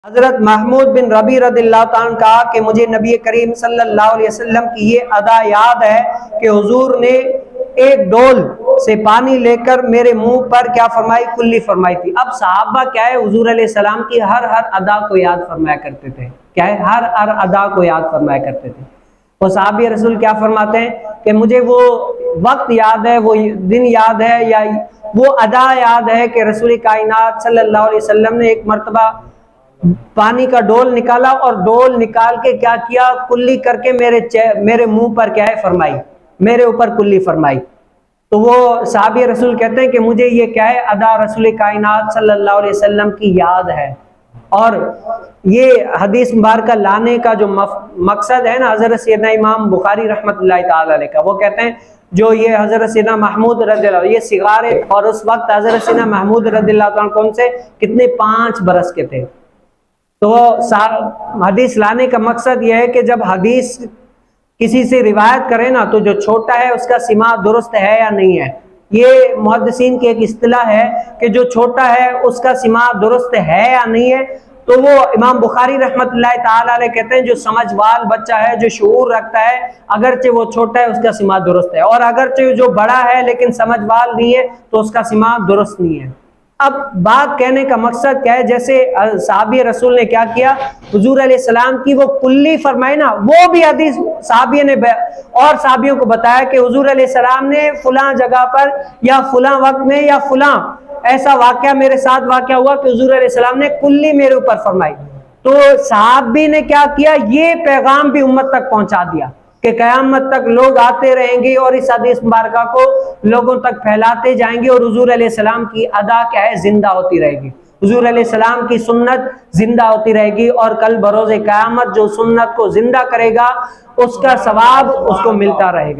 حضرت محمود بن ربی رضی اللہ تعالیٰ کہا کہ مجھے نبی کریم صلی اللہ علیہ وسلم کی یہ ادا یاد ہے کہ حضور نے ایک ڈول سے پانی لے کر میرے منہ پر کیا فرمائی، کلی فرمائی تھی۔ اب صحابہ کیا ہے، حضور علیہ السلام کی ہر ادا کو یاد فرمایا کرتے تھے، کیا ہے، ہر ادا کو یاد فرمایا کرتے تھے۔ وہ صحابی رسول کیا فرماتے ہیں کہ مجھے وہ وقت یاد ہے، وہ دن یاد ہے، یا وہ ادا یاد ہے کہ رسول کائنات صلی اللہ علیہ وسلم نے ایک مرتبہ پانی کا ڈول نکالا اور ڈول نکال کے کیا کیا، کلی کر کے میرے منہ پر کیا ہے فرمائی، میرے اوپر کلی فرمائی۔ تو وہ صحابی رسول کہتے ہیں کہ مجھے یہ کیا ہے، ادا رسول کائنات صلی اللہ علیہ وسلم کی یاد ہے۔ اور یہ حدیث مبارکہ لانے کا جو مقصد ہے نا، حضرت سیدنا امام بخاری رحمۃ اللہ تعالی علیہ کا، وہ کہتے ہیں جو یہ حضرت سیدنا محمود رضی اللہ عنہ یہ صغار، اور اس وقت حضرت سیدنا محمود رضی اللہ عنہ کون سے، کتنے، 5 برس کے تھے۔ تو حدیث لانے کا مقصد یہ ہے کہ جب حدیث کسی سے روایت کرے نا، تو جو چھوٹا ہے اس کا سماع درست ہے یا نہیں ہے۔ یہ محدثین کی ایک اصطلاح ہے کہ جو چھوٹا ہے اس کا سماع درست ہے یا نہیں ہے۔ تو وہ امام بخاری رحمۃ اللہ تعالی علیہ کہتے ہیں جو سمجھ وال بچہ ہے، جو شعور رکھتا ہے، اگرچہ وہ چھوٹا ہے اس کا سماع درست ہے، اور اگرچہ جو بڑا ہے لیکن سمجھ وال نہیں ہے تو اس کا سماع درست نہیں ہے۔ اب بات کہنے کا مقصد کیا ہے، جیسے صحابی رسول نے کیا کیا، حضور علیہ السلام کی وہ کلی فرمائی نا، وہ بھی حدیث صحابی نے اور صحابیوں کو بتایا کہ حضور علیہ السلام نے فلاں جگہ پر یا فلاں وقت میں یا فلاں ایسا واقعہ میرے ساتھ واقعہ ہوا کہ حضور علیہ السلام نے کلی میرے اوپر فرمائی۔ تو صحابی نے کیا کیا، یہ پیغام بھی امت تک پہنچا دیا کہ قیامت تک لوگ آتے رہیں گے اور اس حدیث مبارکہ کو لوگوں تک پھیلاتے جائیں گے، اور حضور علیہ السلام کی ادا کیا ہے، زندہ ہوتی رہے گی، حضور علیہ السلام کی سنت زندہ ہوتی رہے گی، اور کل بروز قیامت جو سنت کو زندہ کرے گا اس کا ثواب اس کو ملتا رہے گا۔